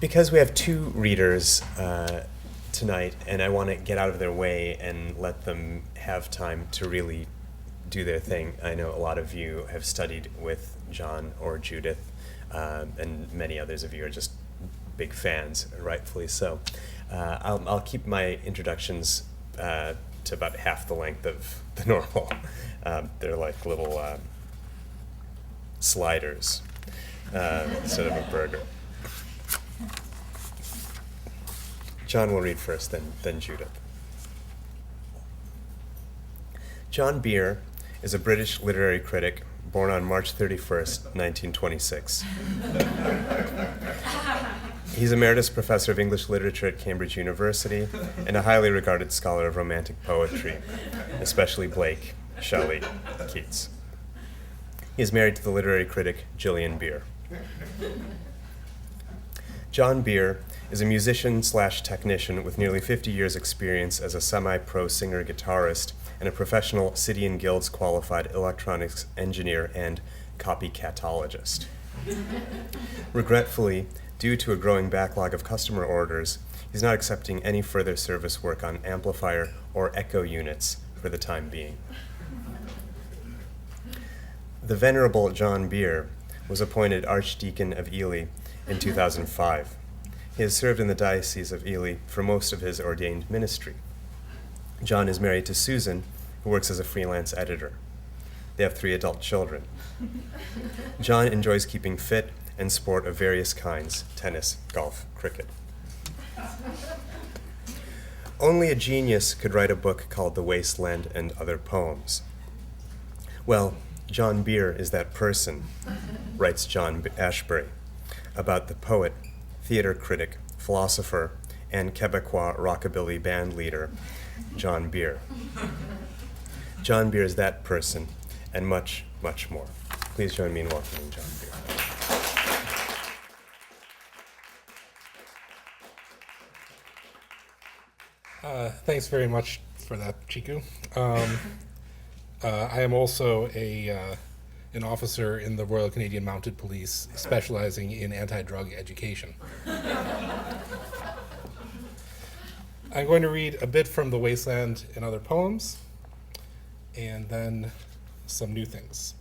because we have two readers tonight, and I want to get out of their way and let them have time to really do their thing. I know a lot of you have studied with John or Judith, and many others of you are just big fans, rightfully so. I'll keep my introductions to about half the length of the normal. They're like little sliders instead of a burger. John will read first, then Judith. John Beer is a British literary critic born on March 31st, 1926. He's Emeritus Professor of English Literature at Cambridge University and a highly regarded scholar of Romantic poetry, especially Blake, Shelley, Keats. He is married to the literary critic Gillian Beer. John Beer is a musician/technician with nearly 50 years' experience as a semi-pro singer-guitarist and a professional City and Guilds qualified electronics engineer and copycatologist. Regretfully, due to a growing backlog of customer orders, he's not accepting any further service work on amplifier or echo units for the time being. The Venerable John Beer was appointed Archdeacon of Ely in 2005. He has served in the Diocese of Ely for most of his ordained ministry. John is married to Susan, who works as a freelance editor. They have 3 adult children. John enjoys keeping fit and sport of various kinds: tennis, golf, cricket. Only a genius could write a book called The Wasteland and Other Poems. Well, John Beer is that person, writes John Ashbery, about the poet, theater critic, philosopher, and Quebecois rockabilly band leader, John Beer. John Beer is that person, and much, much more. Please join me in welcoming John Beer. Thanks very much for that, Chiku. I am also an officer in the Royal Canadian Mounted Police, specializing in anti-drug education. I'm going to read a bit from The Wasteland and Other Poems, and then some new things.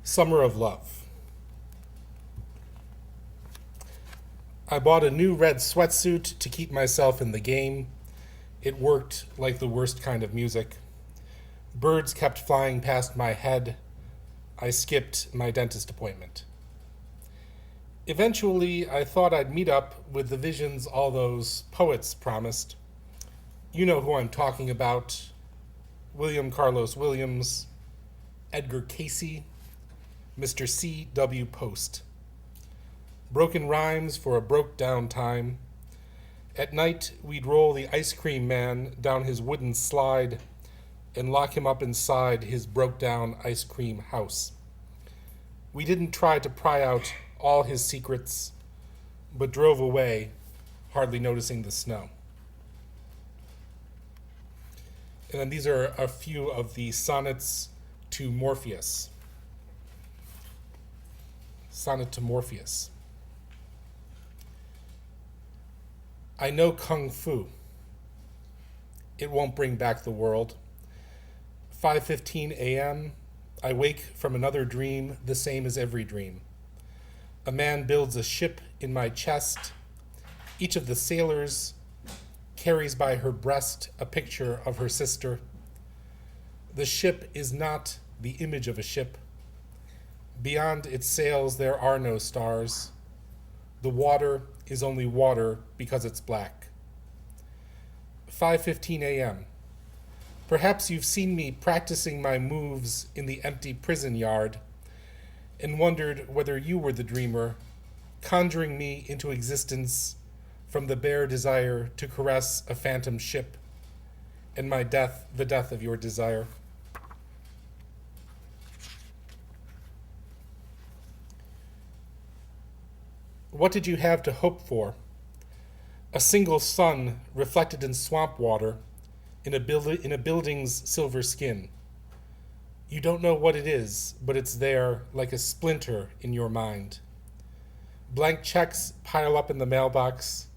Summer of Love. I bought a new red sweatsuit to keep myself in the game. It worked like the worst kind of music. Birds kept flying past my head. I skipped my dentist appointment. Eventually, I thought I'd meet up with the visions all those poets promised. You know who I'm talking about: William Carlos Williams, Edgar Cayce, Mr. C.W. Post. Broken rhymes for a broke-down time. At night, we'd roll the ice cream man down his wooden slide and lock him up inside his broke-down ice cream house. We didn't try to pry out all his secrets, but drove away, hardly noticing the snow. And then these are a few of the sonnets to Morpheus. Sonnet to Morpheus. I know Kung Fu. It won't bring back the world. 5:15 a.m., I wake from another dream, the same as every dream. A man builds a ship in my chest. Each of the sailors carries by her breast a picture of her sister. The ship is not the image of a ship. Beyond its sails there are no stars. The water is only water because it's black. 5:15 a.m. Perhaps you've seen me practicing my moves in the empty prison yard and wondered whether you were the dreamer, conjuring me into existence from the bare desire to caress a phantom ship, and my death, the death of your desire. What did you have to hope for? A single sun reflected in swamp water, in a building's silver skin. You don't know what it is, but it's there like a splinter in your mind. Blank checks pile up in the mailbox.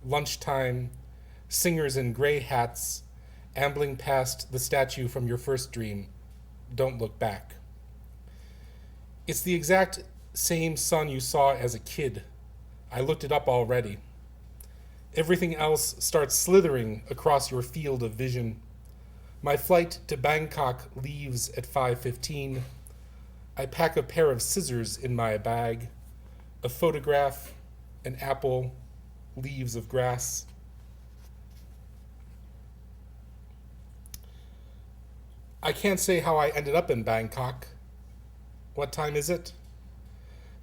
Lunchtime, singers in gray hats, ambling past the statue from your first dream. Don't look back. It's the exact same sun you saw as a kid. I looked it up already. Everything else starts slithering across your field of vision. My flight to Bangkok leaves at 5:15. I pack a pair of scissors in my bag, a photograph, an apple, leaves of grass. I can't say how I ended up in Bangkok. What time is it?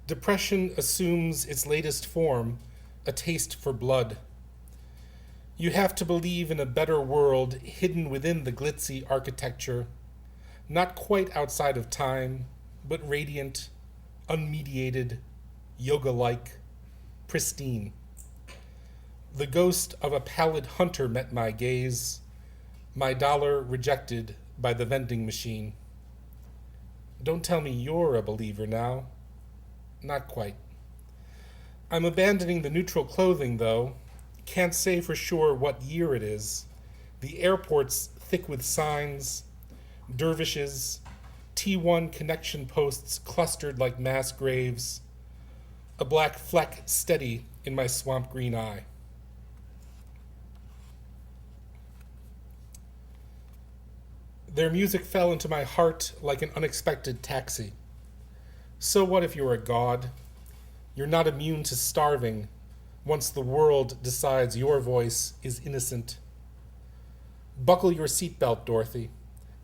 Depression assumes its latest form, a taste for blood. You have to believe in a better world hidden within the glitzy architecture, not quite outside of time, but radiant, unmediated, yoga-like, pristine. The ghost of a pallid hunter met my gaze, my dollar rejected by the vending machine. Don't tell me you're a believer now. Not quite. I'm abandoning the neutral clothing, though. Can't say for sure what year it is. The airport's thick with signs, dervishes, T1 connection posts clustered like mass graves, a black fleck steady in my swamp green eye. Their music fell into my heart like an unexpected taxi. So what if you're a god? You're not immune to starving once the world decides your voice is innocent. Buckle your seatbelt, Dorothy.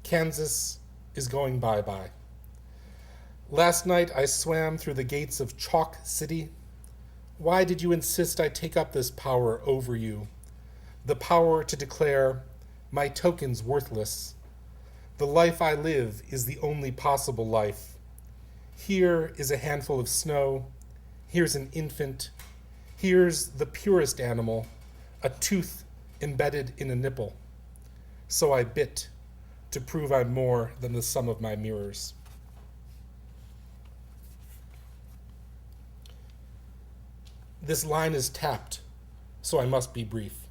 Kansas is going bye-bye. Last night I swam through the gates of Chalk City. Why did you insist I take up this power over you? The power to declare, my token's worthless. The life I live is the only possible life. Here is a handful of snow. Here's an infant. Here's the purest animal, a tooth embedded in a nipple. So I bit to prove I'm more than the sum of my mirrors. This line is tapped, so I must be brief.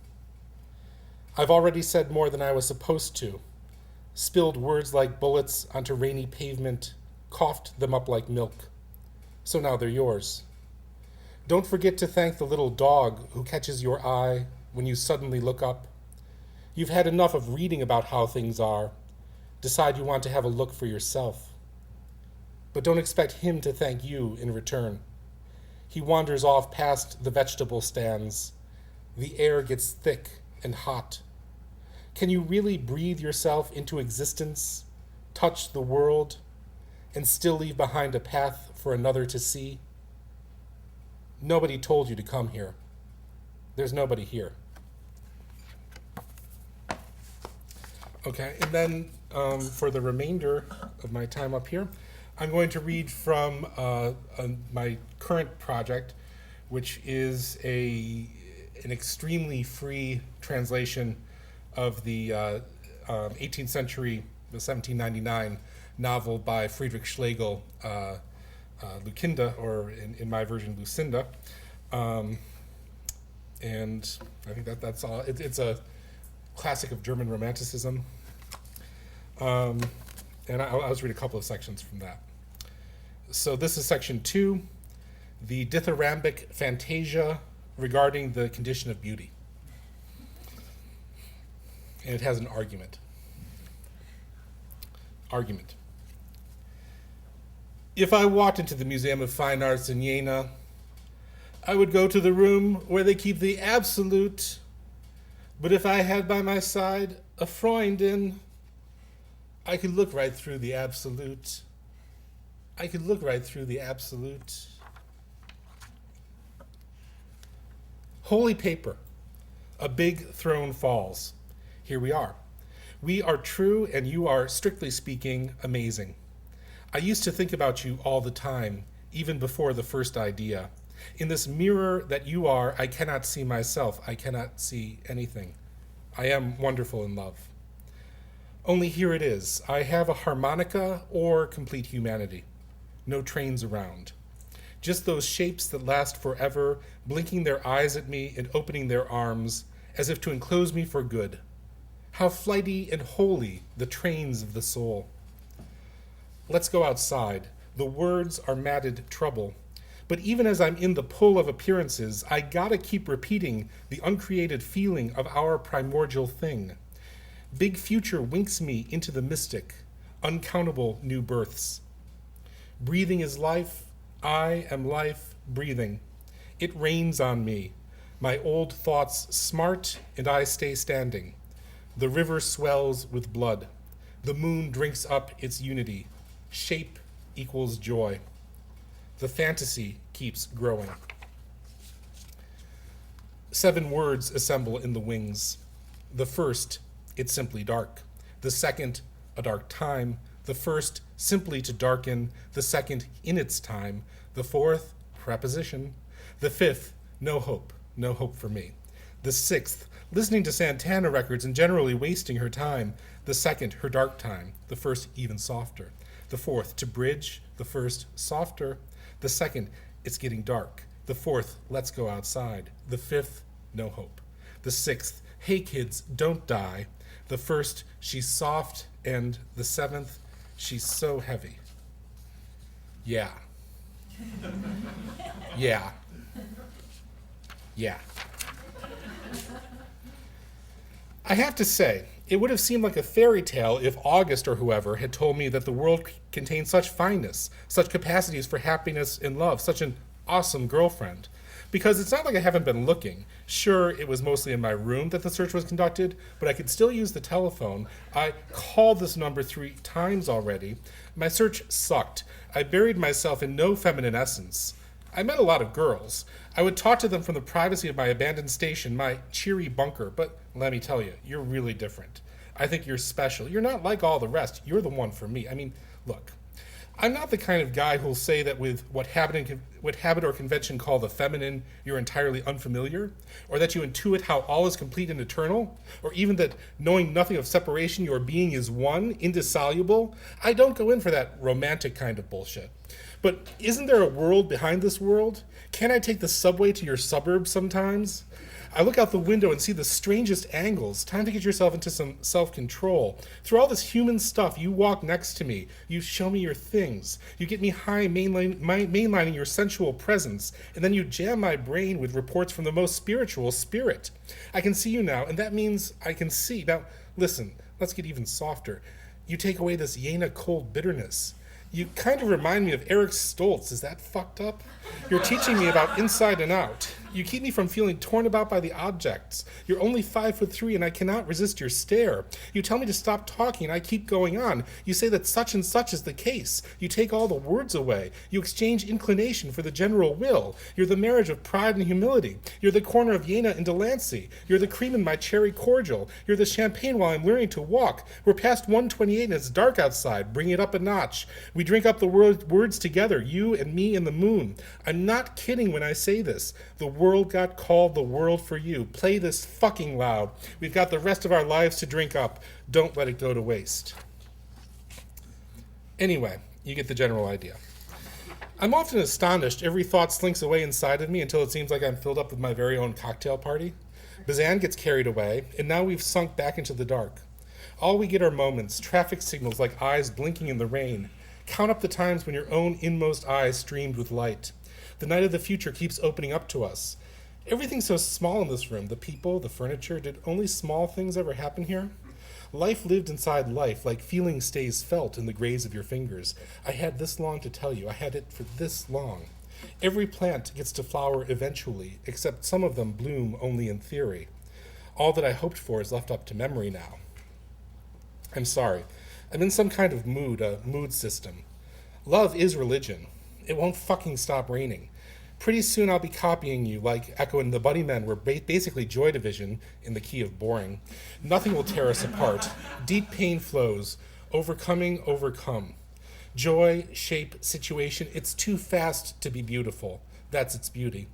I've already said more than I was supposed to, spilled words like bullets onto rainy pavement, coughed them up like milk. So now they're yours. Don't forget to thank the little dog who catches your eye when you suddenly look up. You've had enough of reading about how things are. Decide you want to have a look for yourself. But don't expect him to thank you in return. He wanders off past the vegetable stands. The air gets thick and hot. Can you really breathe yourself into existence, touch the world, and still leave behind a path for another to see? Nobody told you to come here. There's nobody here. Okay, and then for the remainder of my time up here, I'm going to read from my current project, which is an extremely free translation of the 18th century, the 1799 novel by Friedrich Schlegel, Lucinda, or in my version, Lucinda. And I think that's all. It's a classic of German Romanticism. And I'll just read a couple of sections from that. So this is section 2, the dithyrambic fantasia regarding the condition of beauty. And it has an argument. Argument. If I walked into the Museum of Fine Arts in Jena, I would go to the room where they keep the absolute, but if I had by my side a Freundin, I could look right through the absolute. I could look right through the absolute. Holy paper, a big throne falls. Here we are. We are true, and you are, strictly speaking, amazing. I used to think about you all the time, even before the first idea. In this mirror that you are, I cannot see myself. I cannot see anything. I am wonderful in love. Only here it is. I have a harmonica or complete humanity. No trains around. Just those shapes that last forever, blinking their eyes at me and opening their arms, as if to enclose me for good. How flighty and holy the trains of the soul. Let's go outside. The words are matted trouble. But even as I'm in the pull of appearances, I gotta keep repeating the uncreated feeling of our primordial thing. Big future winks me into the mystic, uncountable new births. Breathing is life. I am life breathing. It rains on me. My old thoughts smart and I stay standing. The river swells with blood. The moon drinks up its unity. Shape equals joy. The fantasy keeps growing. 7 words assemble in the wings. The first, it's simply dark. The second, a dark time. The first, simply to darken. The second, in its time. The fourth, preposition. The fifth, no hope for me. The sixth, listening to Santana records and generally wasting her time. The second, her dark time. The first, even softer. The fourth, to bridge. The first, softer. The second, it's getting dark. The fourth, let's go outside. The fifth, no hope. The sixth, hey kids, don't die. The first, she's soft. And the seventh, she's so heavy. Yeah. Yeah. Yeah. I have to say, it would have seemed like a fairy tale if August or whoever had told me that the world contained such fineness, such capacities for happiness and love, such an awesome girlfriend. Because it's not like I haven't been looking. Sure, it was mostly in my room that the search was conducted, but I could still use the telephone. I called this number 3 times already. My search sucked. I buried myself in no feminine essence. I met a lot of girls. I would talk to them from the privacy of my abandoned station, my cheery bunker, but let me tell you, you're really different. I think you're special. You're not like all the rest. You're the one for me. I mean, look, I'm not the kind of guy who'll say that with what habit or convention call the feminine, you're entirely unfamiliar, or that you intuit how all is complete and eternal, or even that knowing nothing of separation, your being is one, indissoluble. I don't go in for that romantic kind of bullshit. But isn't there a world behind this world? Can't I take the subway to your suburbs sometimes? I look out the window and see the strangest angles. Time to get yourself into some self-control. Through all this human stuff, you walk next to me. You show me your things. You get me high mainlining your sensual presence. And then you jam my brain with reports from the most spiritual spirit. I can see you now, and that means I can see. Now, listen, let's get even softer. You take away this Jena cold bitterness. You kind of remind me of Eric Stoltz. Is that fucked up? You're teaching me about inside and out. You keep me from feeling torn about by the objects. You're only 5'3" and I cannot resist your stare. You tell me to stop talking and I keep going on. You say that such and such is the case. You take all the words away. You exchange inclination for the general will. You're the marriage of pride and humility. You're the corner of Jena and Delancey. You're the cream in my cherry cordial. You're the champagne while I'm learning to walk. We're past 1:28 and it's dark outside. Bring it up a notch. We drink up the words together, you and me and the moon. I'm not kidding when I say this. The world got called the world for you. Play this fucking loud. We've got the rest of our lives to drink up. Don't let it go to waste. Anyway, you get the general idea. I'm often astonished. Every thought slinks away inside of me until it seems like I'm filled up with my very own cocktail party. Bazan gets carried away, and now we've sunk back into the dark. All we get are moments, traffic signals like eyes blinking in the rain. Count up the times when your own inmost eyes streamed with light. The night of the future keeps opening up to us. Everything's so small in this room. The people, the furniture. Did only small things ever happen here? Life lived inside life, like feeling stays felt in the graze of your fingers. I had this long to tell you. I had it for this long. Every plant gets to flower eventually, except some of them bloom only in theory. All that I hoped for is left up to memory now. I'm sorry. I'm in some kind of mood, a mood system. Love is religion. It won't fucking stop raining. Pretty soon I'll be copying you like Echo and the Bunnymen were basically Joy Division in the key of boring. Nothing will tear us apart. Deep pain flows. Overcome. Joy, shape, situation. It's too fast to be beautiful. That's its beauty.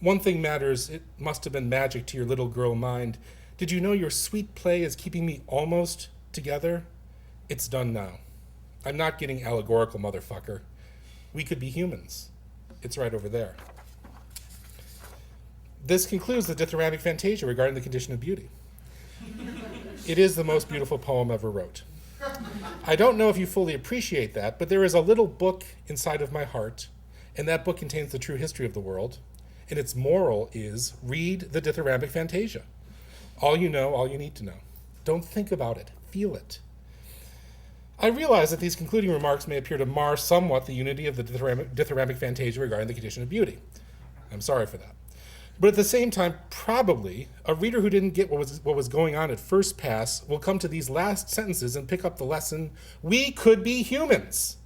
One thing matters. It must have been magic to your little girl mind. Did you know your sweet play is keeping me almost together, it's done now. I'm not getting allegorical, motherfucker. We could be humans. It's right over there. This concludes the dithyrambic fantasia regarding the condition of beauty. It is the most beautiful poem ever wrote. I don't know if you fully appreciate that, but there is a little book inside of my heart, and that book contains the true history of the world, and its moral is read the dithyrambic fantasia. All you know, all you need to know. Don't think about it. Feel it. I realize that these concluding remarks may appear to mar somewhat the unity of the dithyrambic fantasia regarding the condition of beauty. I'm sorry for that. But at the same time, probably, a reader who didn't get what was going on at first pass will come to these last sentences and pick up the lesson, we could be humans.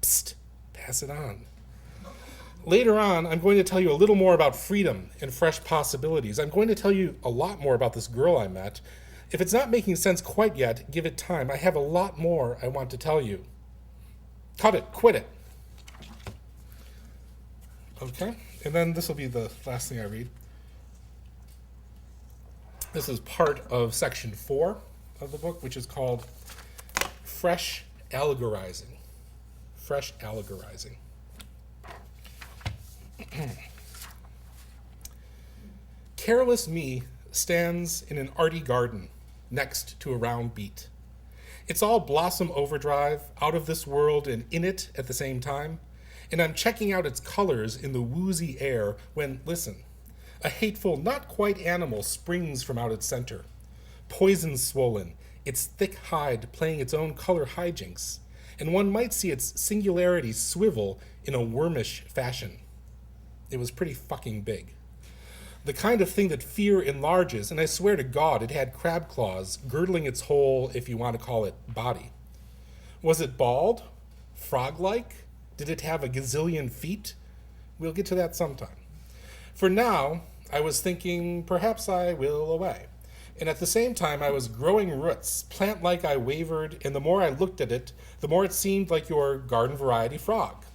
Psst, pass it on. Later on, I'm going to tell you a little more about freedom and fresh possibilities. I'm going to tell you a lot more about this girl I met. If it's not making sense quite yet, give it time. I have a lot more I want to tell you. Cut it, quit it. Okay, and then this will be the last thing I read. This is part of section 4 of the book, which is called Fresh Allegorizing. Fresh Allegorizing. Careless me stands in an arty garden next to a round beet. It's all blossom overdrive, out of this world and in it at the same time, and I'm checking out its colors in the woozy air when, listen, a hateful, not quite animal springs from out its center, poison swollen, its thick hide playing its own color hijinks, and one might see its singularity swivel in a wormish fashion. It was pretty fucking big. The kind of thing that fear enlarges, and I swear to God it had crab claws girdling its whole, if you want to call it, body. Was it bald? Frog-like? Did it have a gazillion feet? We'll get to that sometime. For now, I was thinking perhaps I will away. And at the same time, I was growing roots, plant-like I wavered, and the more I looked at it, the more it seemed like your garden variety frog,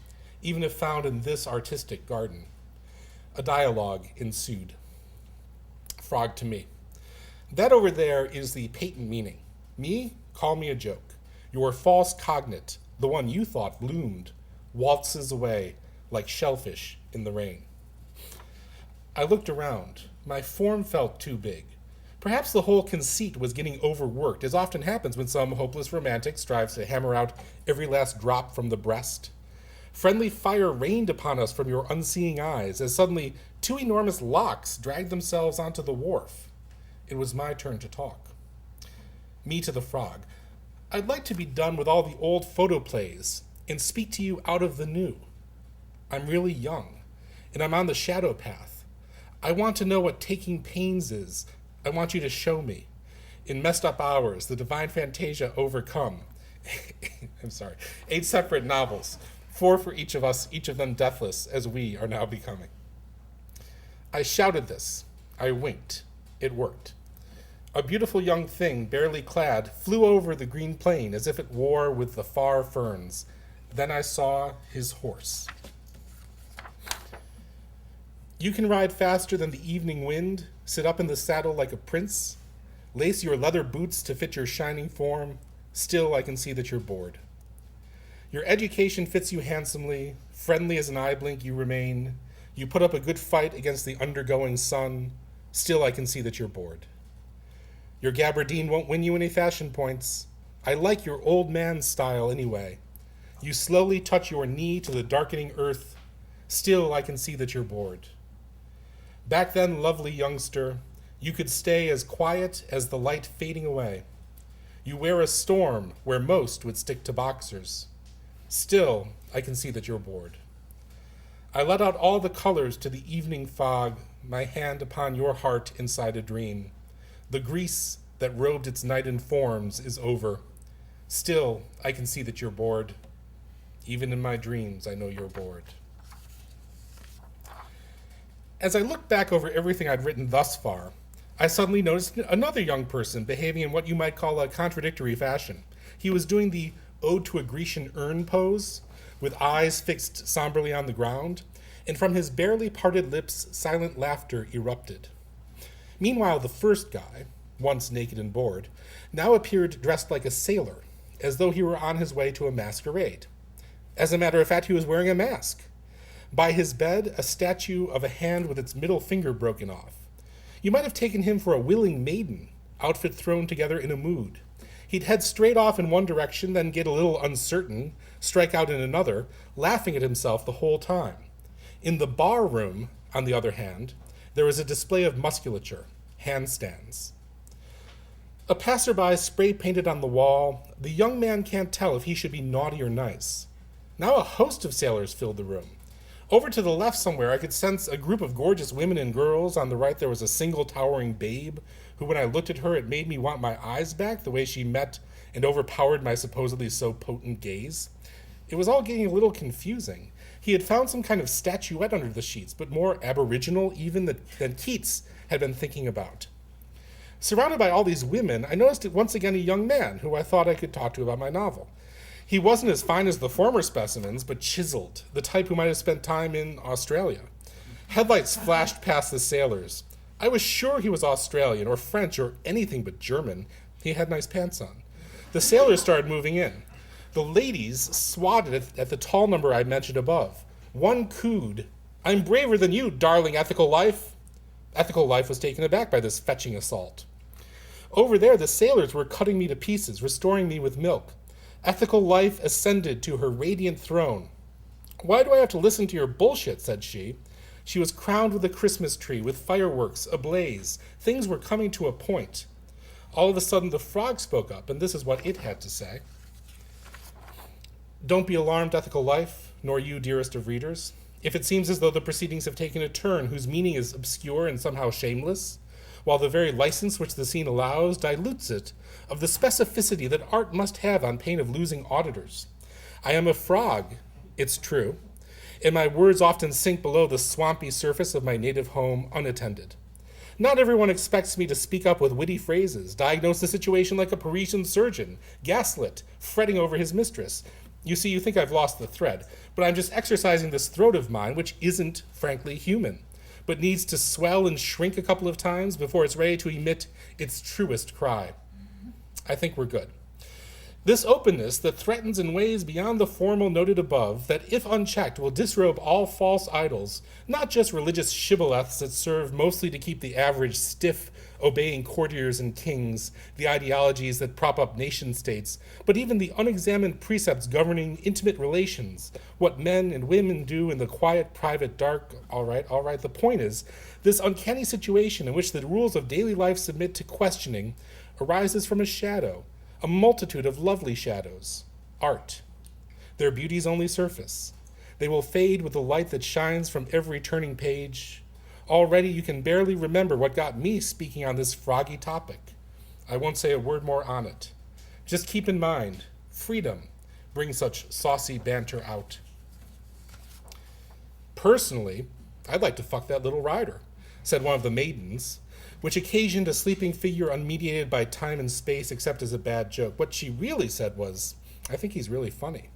even if found in this artistic garden. A dialogue ensued. Frog to me. That over there is the patent meaning. Me, call me a joke. Your false cognate, the one you thought bloomed, waltzes away like shellfish in the rain. I looked around. My form felt too big. Perhaps the whole conceit was getting overworked, as often happens when some hopeless romantic strives to hammer out every last drop from the breast. Friendly fire rained upon us from your unseeing eyes, as suddenly 2 enormous locks dragged themselves onto the wharf. It was my turn to talk. Me to the frog. I'd like to be done with all the old photoplays and speak to you out of the new. I'm really young, and I'm on the shadow path. I want to know what taking pains is. I want you to show me. In messed up hours, the divine fantasia overcome. I'm sorry. 8 separate novels. 4 for each of us, each of them deathless, as we are now becoming. I shouted this. I winked. It worked. A beautiful young thing, barely clad, flew over the green plain as if it wore with the far ferns. Then I saw his horse. You can ride faster than the evening wind, sit up in the saddle like a prince, lace your leather boots to fit your shining form. Still, I can see that you're bored. Your education fits you handsomely, friendly as an eye blink you remain. You put up a good fight against the undergoing sun. Still, I can see that you're bored. Your gabardine won't win you any fashion points. I like your old man style anyway. You slowly touch your knee to the darkening earth. Still, I can see that you're bored. Back then, lovely youngster, you could stay as quiet as the light fading away. You wear a storm where most would stick to boxers. Still, I can see that you're bored. I let out all the colors to the evening fog, my hand upon your heart inside a dream. The grease that robed its night in forms is over. Still, I can see that you're bored. Even in my dreams, I know you're bored. As I looked back over everything I'd written thus far, I suddenly noticed another young person behaving in what you might call a contradictory fashion. He was doing the Ode to a Grecian urn pose, with eyes fixed somberly on the ground, and from his barely parted lips, silent laughter erupted. Meanwhile, the first guy, once naked and bored, now appeared dressed like a sailor, as though he were on his way to a masquerade. As a matter of fact, he was wearing a mask. By his bed, a statue of a hand with its middle finger broken off. You might have taken him for a willing maiden, outfit thrown together in a mood. He'd head straight off in one direction, then get a little uncertain, strike out in another, laughing at himself the whole time. In the bar room, on the other hand, there was a display of musculature, handstands. A passerby spray-painted on the wall, the young man can't tell if he should be naughty or nice. Now a host of sailors filled the room. Over to the left somewhere, I could sense a group of gorgeous women and girls. On the right, there was a single towering babe, who when I looked at her, it made me want my eyes back, the way she met and overpowered my supposedly so potent gaze. It was all getting a little confusing. He had found some kind of statuette under the sheets, but more aboriginal even than Keats had been thinking about. Surrounded by all these women, I noticed once again a young man who I thought I could talk to about my novel. He wasn't as fine as the former specimens, but chiseled, the type who might have spent time in Australia. Headlights flashed past the sailors. I was sure he was Australian or French or anything but German. He had nice pants on. The sailors started moving in. The ladies swatted at the tall number I mentioned above. One cooed, "I'm braver than you, darling Ethical Life." Ethical Life was taken aback by this fetching assault. Over there, the sailors were cutting me to pieces, restoring me with milk. Ethical Life ascended to her radiant throne. "Why do I have to listen to your bullshit?" said she. She was crowned with a Christmas tree, with fireworks ablaze. Things were coming to a point. All of a sudden, the frog spoke up, and this is what it had to say. "Don't be alarmed, Ethical Life, nor you, dearest of readers, if it seems as though the proceedings have taken a turn whose meaning is obscure and somehow shameless, while the very license which the scene allows dilutes it of the specificity that art must have on pain of losing auditors. I am a frog, it's true, and my words often sink below the swampy surface of my native home unattended. Not everyone expects me to speak up with witty phrases, diagnose the situation like a Parisian surgeon, gaslit, fretting over his mistress. You see, you think I've lost the thread, but I'm just exercising this throat of mine, which isn't, frankly, human, but needs to swell and shrink a couple of times before it's ready to emit its truest cry. I think we're good. This openness that threatens in ways beyond the formal noted above, that if unchecked will disrobe all false idols, not just religious shibboleths that serve mostly to keep the average stiff, obeying courtiers and kings, the ideologies that prop up nation-states, but even the unexamined precepts governing intimate relations, what men and women do in the quiet, private, dark. All right, the point is, this uncanny situation in which the rules of daily life submit to questioning arises from a shadow, a multitude of lovely shadows, art. Their beauty's only surface. They will fade with the light that shines from every turning page. Already you can barely remember what got me speaking on this froggy topic. I won't say a word more on it. Just keep in mind, freedom brings such saucy banter out. Personally, I'd like to fuck that little rider, said one of the maidens, which occasioned a sleeping figure unmediated by time and space except as a bad joke. What she really said was, I think he's really funny.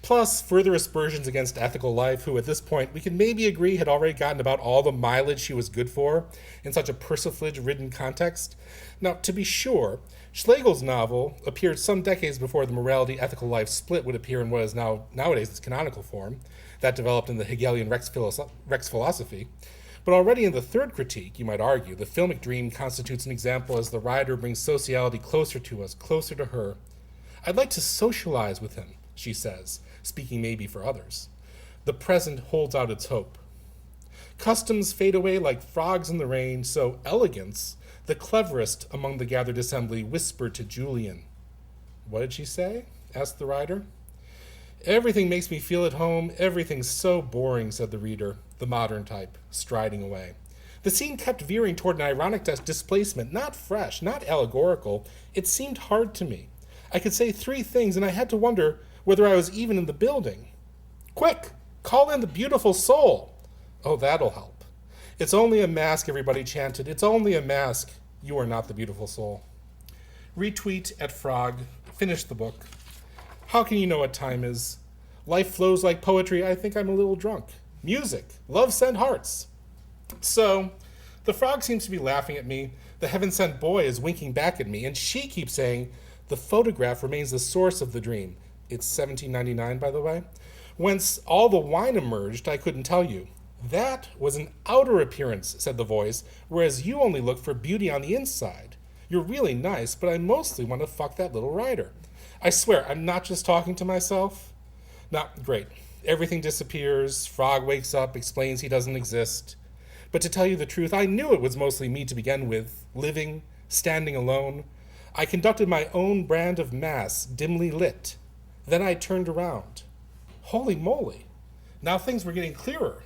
Plus, further aspersions against Ethical Life, who at this point we can maybe agree had already gotten about all the mileage she was good for in such a persiflage-ridden context. Now, to be sure, Schlegel's novel appeared some decades before the morality-ethical life split would appear in what is nowadays its canonical form. That developed in the Hegelian Rex philosophy. But already in the third critique, you might argue, the filmic dream constitutes an example as the writer brings sociality closer to us, closer to her. I'd like to socialize with him, she says, speaking maybe for others. The present holds out its hope. Customs fade away like frogs in the rain, so elegance, the cleverest among the gathered assembly, whispered to Julian. What did she say? Asked the writer. Everything makes me feel at home. Everything's so boring, said the reader, the modern type, striding away. The scene kept veering toward an ironic displacement, not fresh, not allegorical. It seemed hard to me. I could say three things, and I had to wonder whether I was even in the building. Quick, call in the beautiful soul. Oh, that'll help. It's only a mask, everybody chanted. It's only a mask. You are not the beautiful soul. Retweet at Frog. Finish the book. How can you know what time is? Life flows like poetry. I think I'm a little drunk. Music. Love send hearts. So, the frog seems to be laughing at me The heaven-sent boy is winking back at me, and she keeps saying, the photograph remains the source of the dream. It's $17.99, by the way. Whence all the wine emerged, I couldn't tell you. That was an outer appearance, said the voice, whereas you only look for beauty on the inside. You're really nice, but I mostly want to fuck that little rider. I swear, I'm not just talking to myself. Now, great. Everything disappears. Frog wakes up, explains he doesn't exist. But to tell you the truth, I knew it was mostly me to begin with, living, standing alone. I conducted my own brand of mass, dimly lit. Then I turned around. Holy moly. Now things were getting clearer.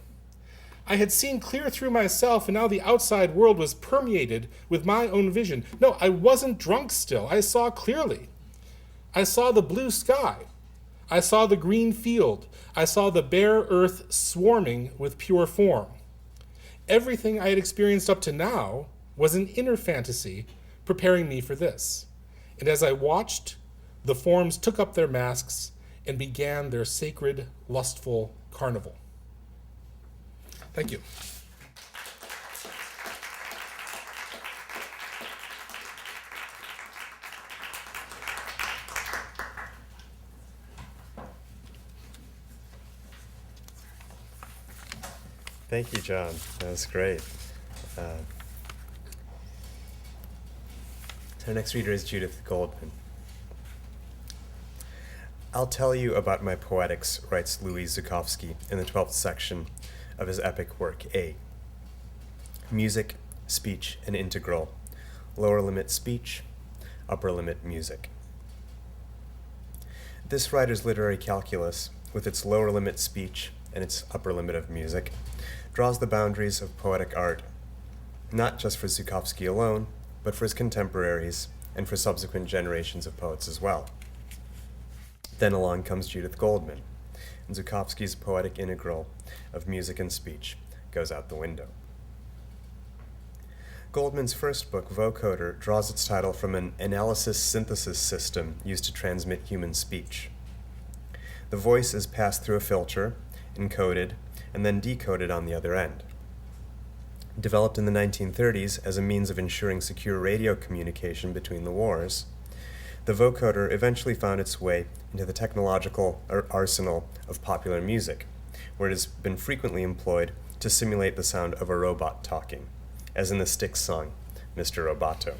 I had seen clear through myself, and now the outside world was permeated with my own vision. No, I wasn't drunk still. I saw clearly. I saw the blue sky. I saw the green field. I saw the bare earth swarming with pure form. Everything I had experienced up to now was an inner fantasy preparing me for this. And as I watched, the forms took up their masks and began their sacred, lustful carnival. Thank you. Thank you, John. That was great. Our next reader is Judith Goldman. I'll tell you about my poetics, writes Louis Zukofsky in the 12th section of his epic work, A. Music, speech, and integral. Lower limit speech, upper limit music. This writer's literary calculus, with its lower limit speech and its upper limit of music, draws the boundaries of poetic art, not just for Zukofsky alone, but for his contemporaries and for subsequent generations of poets as well. Then along comes Judith Goldman, and Zukofsky's poetic integral of music and speech goes out the window. Goldman's first book, Vocoder, draws its title from an analysis-synthesis system used to transmit human speech. The voice is passed through a filter, encoded, and then decoded on the other end. Developed in the 1930s as a means of ensuring secure radio communication between the wars, the vocoder eventually found its way into the technological arsenal of popular music, where it has been frequently employed to simulate the sound of a robot talking, as in the Styx song, Mr. Roboto.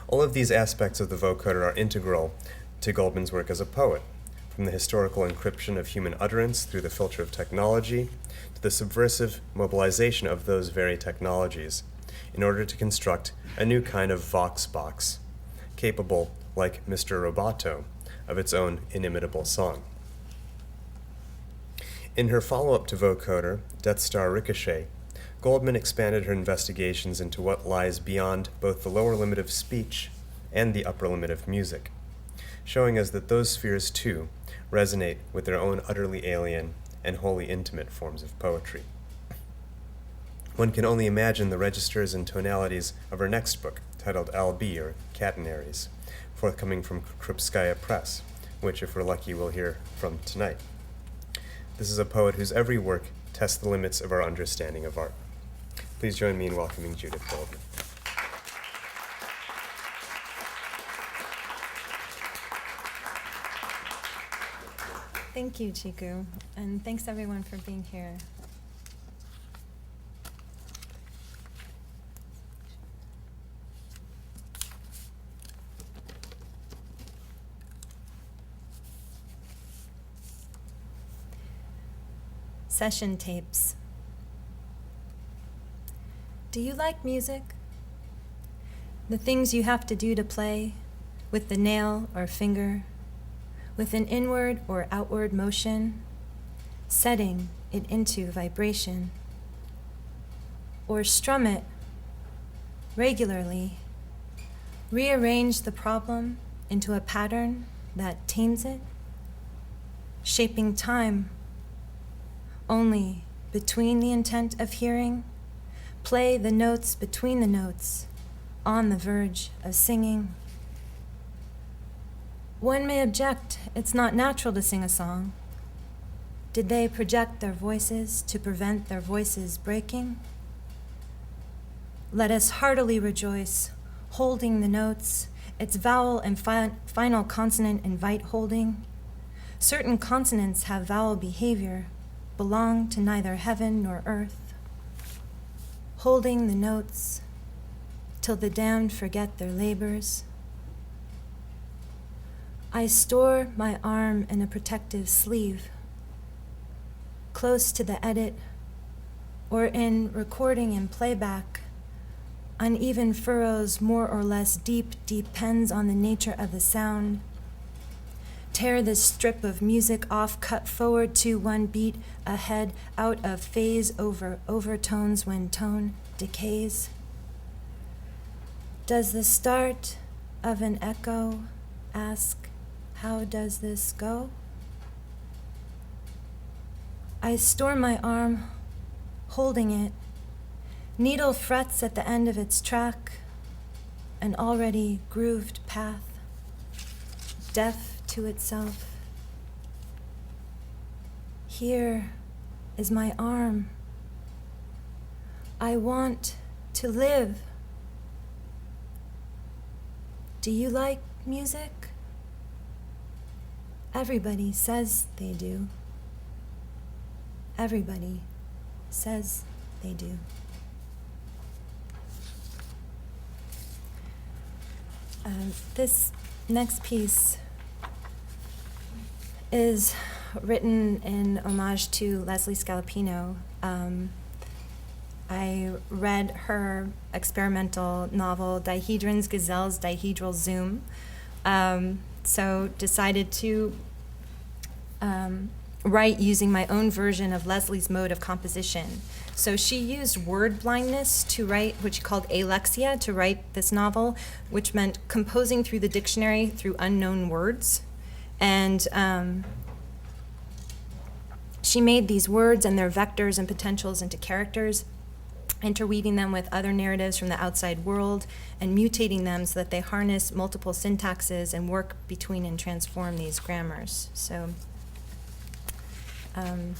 All of these aspects of the vocoder are integral to Goldman's work as a poet, from the historical encryption of human utterance through the filter of technology to the subversive mobilization of those very technologies in order to construct a new kind of vox box, capable, like Mr. Roboto, of its own inimitable song. In her follow-up to vocoder, Death Star Ricochet, Goldman expanded her investigations into what lies beyond both the lower limit of speech and the upper limit of music, showing us that those spheres, too, resonate with their own utterly alien and wholly intimate forms of poetry. One can only imagine the registers and tonalities of her next book, titled LB, or Catenaries, forthcoming from Krupskaya Press, which, if we're lucky, we'll hear from tonight. This is a poet whose every work tests the limits of our understanding of art. Please join me in welcoming Judith Goldman. Thank you, Chiku, and thanks everyone for being here. Session tapes. Do you like music? The things you have to do to play, with the nail or finger, with an inward or outward motion, setting it into vibration. Or strum it regularly, rearrange the problem into a pattern that tames it, shaping time only between the intent of hearing, play the notes between the notes, on the verge of singing. One may object, it's not natural to sing a song. Did they project their voices to prevent their voices breaking? Let us heartily rejoice, holding the notes, its vowel and final consonant invite holding. Certain consonants have vowel behavior, belong to neither heaven nor earth. Holding the notes, till the damned forget their labors. I store my arm in a protective sleeve, close to the edit, or in recording and playback. Uneven furrows, more or less deep, depends on the nature of the sound. Tear this strip of music off, cut forward to one beat ahead, out of phase over overtones when tone decays. Does the start of an echo ask, how does this go? I store my arm, holding it. Needle frets at the end of its track, an already grooved path, deaf to itself. Here is my arm. I want to live. Do you like music? Everybody says they do. Everybody says they do. This next piece is written in homage to Leslie Scalapino. I read her experimental novel, Dihedrons, Gazelles, Dihedral Zoom. So decided to write using my own version of Leslie's mode of composition. So she used word blindness to write, which she called alexia, to write this novel, which meant composing through the dictionary through unknown words. And she made these words and their vectors and potentials into characters, interweaving them with other narratives from the outside world and mutating them so that they harness multiple syntaxes and work between and transform these grammars. So, and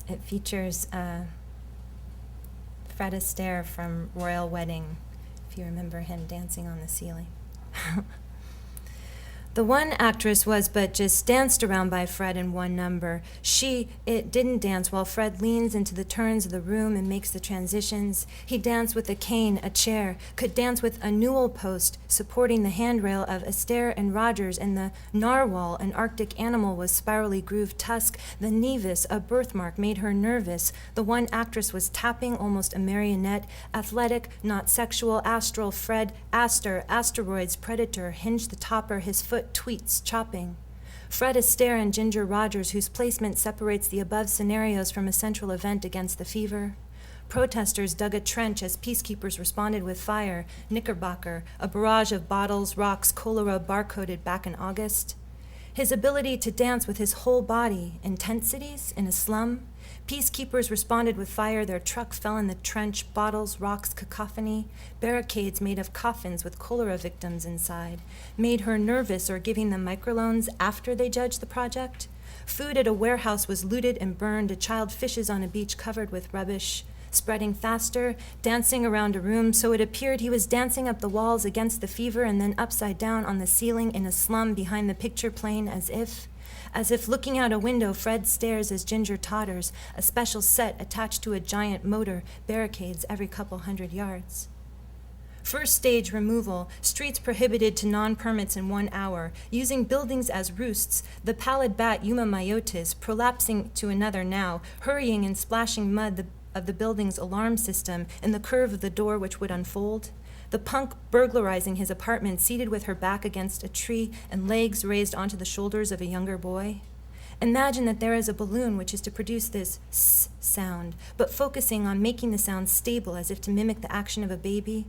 it features Fred Astaire from Royal Wedding, if you remember him dancing on the ceiling. The one actress was but just danced around by Fred in one number. It didn't dance while Fred leans into the turns of the room and makes the transitions. He danced with a cane, a chair, could dance with a newel post supporting the handrail of Astaire and Rogers, and the narwhal, an Arctic animal with spirally grooved tusk. The nevus, a birthmark, made her nervous. The one actress was tapping, almost a marionette, athletic, not sexual, astral, Fred, Aster, asteroids, predator, Hinge the topper, his foot tweets, chopping. Fred Astaire and Ginger Rogers, whose placement separates the above scenarios from a central event against the fever. Protesters dug a trench as peacekeepers responded with fire. Knickerbocker, a barrage of bottles, rocks, cholera barcoded back in August. His ability to dance with his whole body, intensities in a slum. Peacekeepers responded with fire. Their truck fell in the trench, bottles, rocks, cacophony. Barricades made of coffins with cholera victims inside. Made her nervous, or giving them microloans after they judged the project. Food at a warehouse was looted and burned. A child fishes on a beach covered with rubbish. Spreading faster, dancing around a room, so it appeared he was dancing up the walls against the fever and then upside down on the ceiling in a slum behind the picture plane, as if looking out a window, Fred stares as Ginger totters, a special set attached to a giant motor, barricades every couple hundred yards. First stage removal, streets prohibited to non-permits in 1 hour, using buildings as roosts, the pallid bat Humamiotis prolapsing to another now, hurrying and splashing mud of the building's alarm system in the curve of the door which would unfold. The punk burglarizing his apartment, seated with her back against a tree and legs raised onto the shoulders of a younger boy. Imagine that there is a balloon which is to produce this s sound, but focusing on making the sound stable as if to mimic the action of a baby.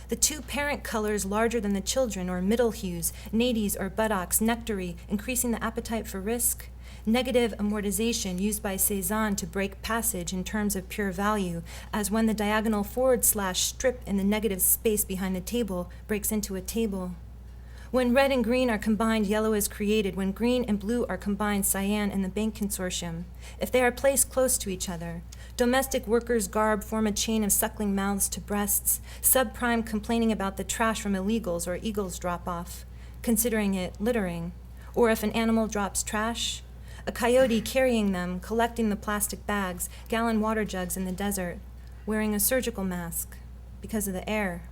The two parent colors larger than the children, or middle hues, nadies or buttocks, nectary, increasing the appetite for risk. Negative amortization used by Cézanne to break passage in terms of pure value, as when the diagonal / strip in the negative space behind the table breaks into a table. When red and green are combined, yellow is created. When green and blue are combined, cyan and the bank consortium. If they are placed close to each other, Domestic workers' garb form a chain of suckling mouths to breasts, subprime complaining about the trash from illegals or eagles drop off, considering it littering. Or if an animal drops trash, a coyote carrying them, collecting the plastic bags, gallon water jugs in the desert, wearing a surgical mask because of the air.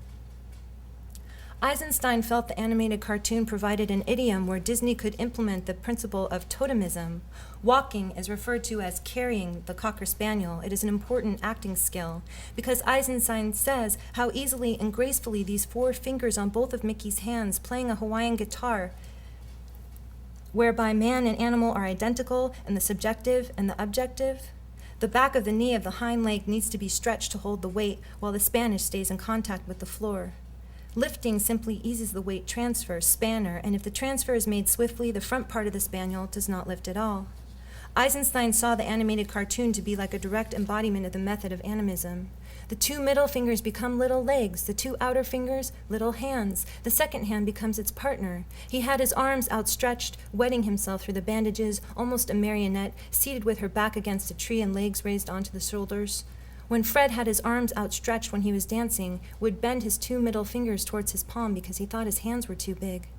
Eisenstein felt the animated cartoon provided an idiom where Disney could implement the principle of totemism. Walking is referred to as carrying the Cocker Spaniel. It is an important acting skill because Eisenstein says how easily and gracefully these 4 fingers on both of Mickey's hands playing a Hawaiian guitar, whereby man and animal are identical and the subjective and the objective. The back of the knee of the hind leg needs to be stretched to hold the weight while the Spanish stays in contact with the floor. Lifting simply eases the weight transfer, spanner, and if the transfer is made swiftly, the front part of the spaniel does not lift at all. Eisenstein saw the animated cartoon to be like a direct embodiment of the method of animism. The 2 middle fingers become little legs, the 2 outer fingers, little hands. The second hand becomes its partner. He had his arms outstretched, wetting himself through the bandages, almost a marionette, seated with her back against a tree and legs raised onto the shoulders. When Fred had his arms outstretched when he was dancing, would bend his 2 middle fingers towards his palm because he thought his hands were too big.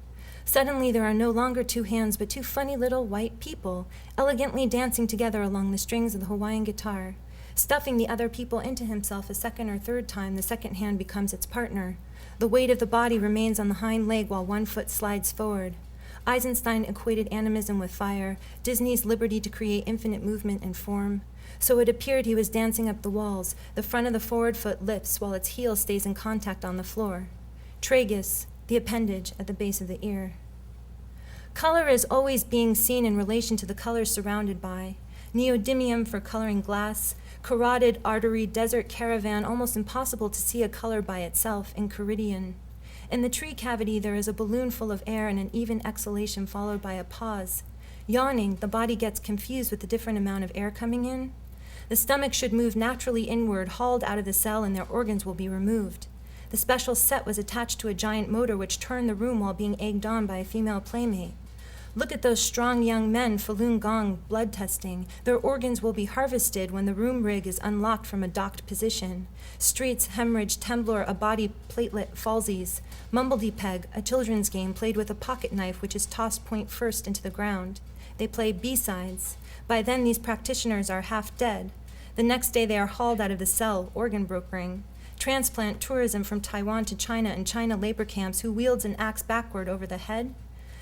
Suddenly there are no longer 2 hands, but 2 funny little white people, elegantly dancing together along the strings of the Hawaiian guitar. Stuffing the other people into himself a second or third time, the second hand becomes its partner. The weight of the body remains on the hind leg while 1 foot slides forward. Eisenstein equated animism with fire, Disney's liberty to create infinite movement and form. So it appeared he was dancing up the walls. The front of the forward foot lifts while its heel stays in contact on the floor. Tragus, the appendage at the base of the ear. Color is always being seen in relation to the colors surrounded by. Neodymium for coloring glass, carotid artery, desert caravan, almost impossible to see a color by itself, in Caridian. In the tree cavity there is a balloon full of air and an even exhalation followed by a pause. Yawning, the body gets confused with the different amount of air coming in. The stomach should move naturally inward, hauled out of the cell, and their organs will be removed. The special set was attached to a giant motor which turned the room while being egged on by a female playmate. Look at those strong young men, Falun Gong, blood testing. Their organs will be harvested when the room rig is unlocked from a docked position. Streets, hemorrhage, temblor, a body platelet, falsies. Mumbledy-peg, a children's game played with a pocket knife which is tossed point first into the ground. They play B-sides. By then these practitioners are half dead. The next day they are hauled out of the cell, organ brokering. Transplant tourism from Taiwan to China and China labor camps. Who wields an axe backward over the head?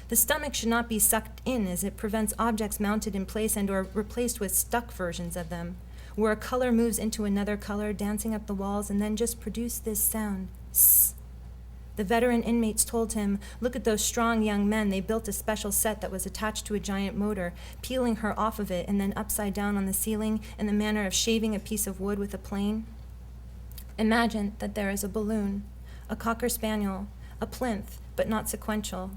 The stomach should not be sucked in as it prevents objects mounted in place and or replaced with stuck versions of them, where a color moves into another color, dancing up the walls, and then just produce this sound, sss. The veteran inmates told him, look at those strong young men. They built a special set that was attached to a giant motor, peeling her off of it and then upside down on the ceiling in the manner of shaving a piece of wood with a plane. Imagine that there is a balloon, a Cocker Spaniel, a plinth, but not sequential.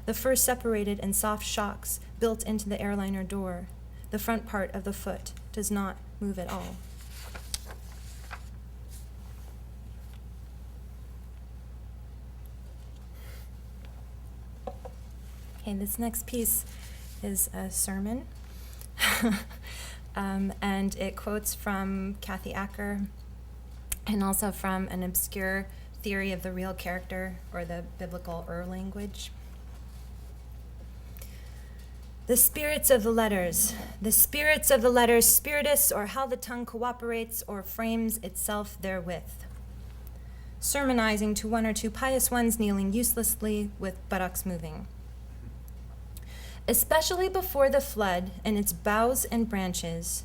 The first separated and soft shocks built into the airliner door. The front part of the foot does not move at all. Okay, this next piece is a sermon, and it quotes from Kathy Acker and also from an obscure theory of the real character or the biblical language. The spirits of the letters, spiritus, or how the tongue cooperates or frames itself therewith. Sermonizing to 1 or 2 pious ones kneeling uselessly with buttocks moving. Especially before the flood and its boughs and branches,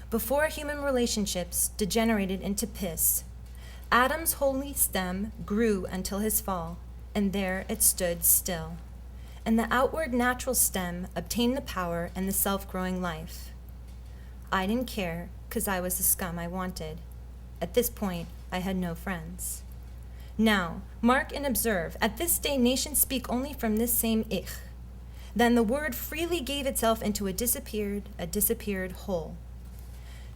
before human relationships degenerated into piss, Adam's holy stem grew until his fall, and there it stood still. And the outward natural stem obtained the power and the self-growing life. I didn't care, 'cause I was the scum I wanted. At this point, I had no friends. Now, mark and observe, at this day nations speak only from this same ich. Then the word freely gave itself into a disappeared whole.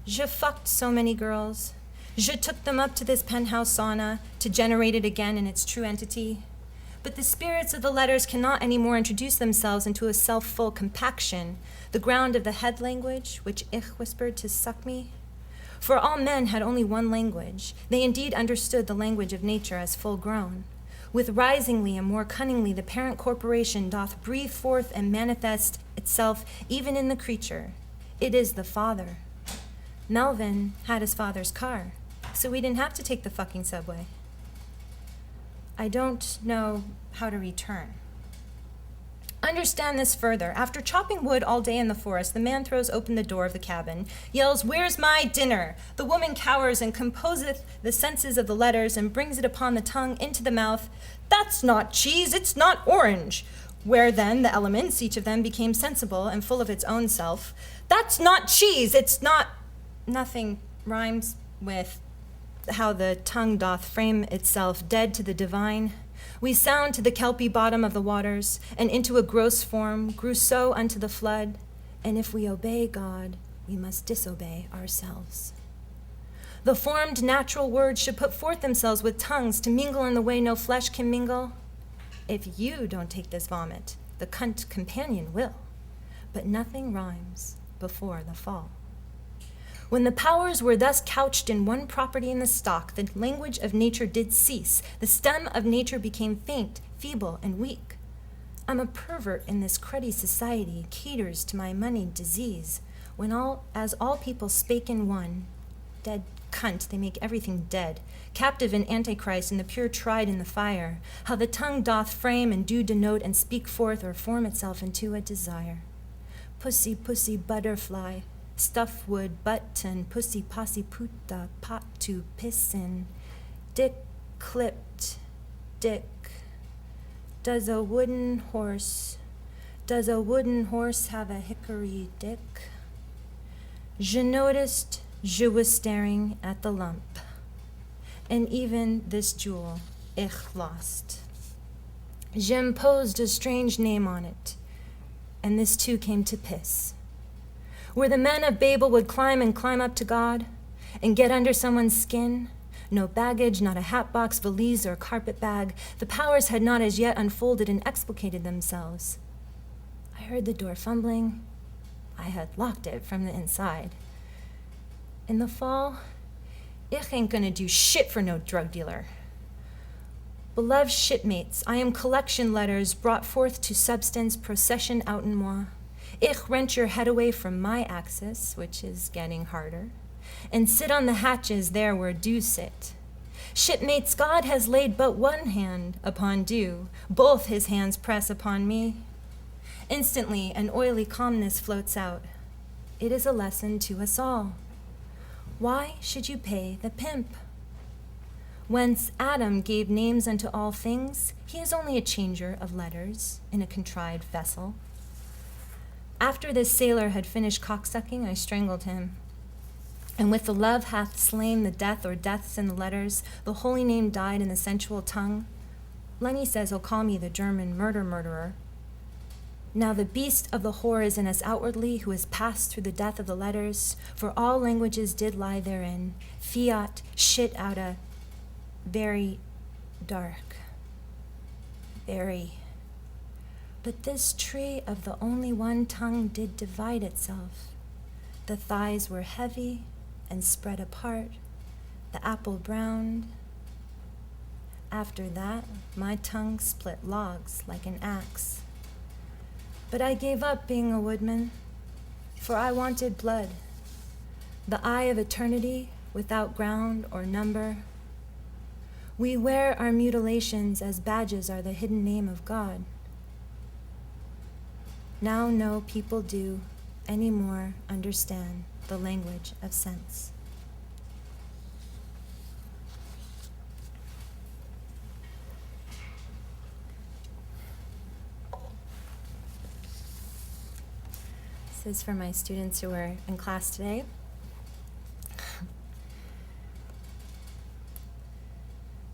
Je fucked so many girls. Je took them up to this penthouse sauna to generate it again in its true entity. But the spirits of the letters cannot anymore introduce themselves into a self-full compaction, the ground of the head language, which ich whispered to suck me. For all men had only one language. They indeed understood the language of nature as full grown. With risingly and more cunningly the parent corporation doth breathe forth and manifest itself even in the creature. It is the father. Melvin had his father's car, so we didn't have to take the fucking subway. I don't know how to return. Understand this further. After chopping wood all day in the forest, the man throws open the door of the cabin, yells, "Where's my dinner?" The woman cowers and composeth the senses of the letters and brings it upon the tongue into the mouth. "That's not cheese, it's not orange." Where then the elements, each of them became sensible and full of its own self. "That's not cheese, it's not..." Nothing rhymes with how the tongue doth frame itself dead to the divine. We sound to the kelpy bottom of the waters, and into a gross form grew so unto the flood, and if we obey God, we must disobey ourselves. The formed natural words should put forth themselves with tongues to mingle in the way no flesh can mingle. If you don't take this vomit, the cunt companion will, but nothing rhymes before the fall. When the powers were thus couched in one property in the stock, the language of nature did cease. The stem of nature became faint, feeble, and weak. I'm a pervert in this cruddy society, caters to my moneyed disease. When as all people spake in one, dead cunt, they make everything dead. Captive in Antichrist and the pure tried in the fire. How the tongue doth frame and do denote and speak forth or form itself into a desire. Pussy, pussy, butterfly. Stuff wood, button, pussy, posse, puta, pot to pissin. Dick clipped, dick. Does a wooden horse have a hickory dick? Je noticed, je was staring at the lump. And even this jewel, ich lost. J'imposed a strange name on it, and this too came to piss. Where the men of Babel would climb and climb up to God and get under someone's skin, no baggage, not a hatbox, valise, or carpet bag, the powers had not as yet unfolded and explicated themselves. I heard the door fumbling. I had locked it from the inside. In the fall, ich ain't gonna do shit for no drug dealer. Beloved shipmates, I am collection letters brought forth to substance procession out in moi. Ich wrench your head away from my axis, which is getting harder, and sit on the hatches there where dew sit. Shipmates, God has laid but one hand upon dew, both his hands press upon me. Instantly an oily calmness floats out. It is a lesson to us all. Why should you pay the pimp? Whence Adam gave names unto all things, he is only a changer of letters in a contrived vessel. After this sailor had finished cocksucking, I strangled him. And with the love hath slain the death or deaths in the letters, the holy name died in the sensual tongue. Lenny says he'll call me the German murderer. Now the beast of the whore is in us outwardly, who has passed through the death of the letters, for all languages did lie therein. Fiat shit outta very dark. Very. But this tree of the only one tongue did divide itself. The thighs were heavy and spread apart, the apple browned. After that, my tongue split logs like an axe. But I gave up being a woodman, for I wanted blood, the eye of eternity without ground or number. We wear our mutilations as badges are the hidden name of God. Now no people do anymore understand the language of sense. This is for my students who are in class today.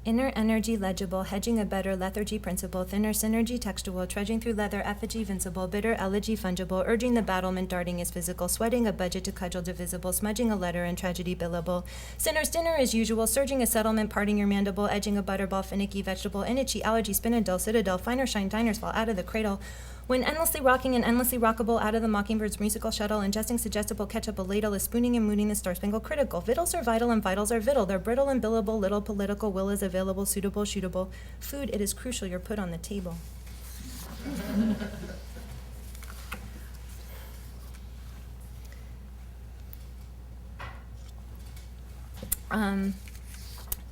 Inner energy legible, hedging a better lethargy principle, thinner synergy textual, trudging through leather, effigy vincible, bitter elegy fungible, urging the battlement, darting is physical, sweating a budget to cudgel divisible, smudging a letter and tragedy billable, sinner's dinner as usual, surging a settlement, parting your mandible, edging a butterball, finicky vegetable, initchy allergy, spinadel, citadel, finer shine diners fall out of the cradle, When endlessly rocking and endlessly rockable out of the mockingbird's musical shuttle, ingesting suggestible ketchup, a ladle is spooning and mooning the star-spangled critical. Vittles are vital and vitals are vittle. They're brittle and billable, little political, will is available, suitable, shootable. Food, it is crucial you're put on the table.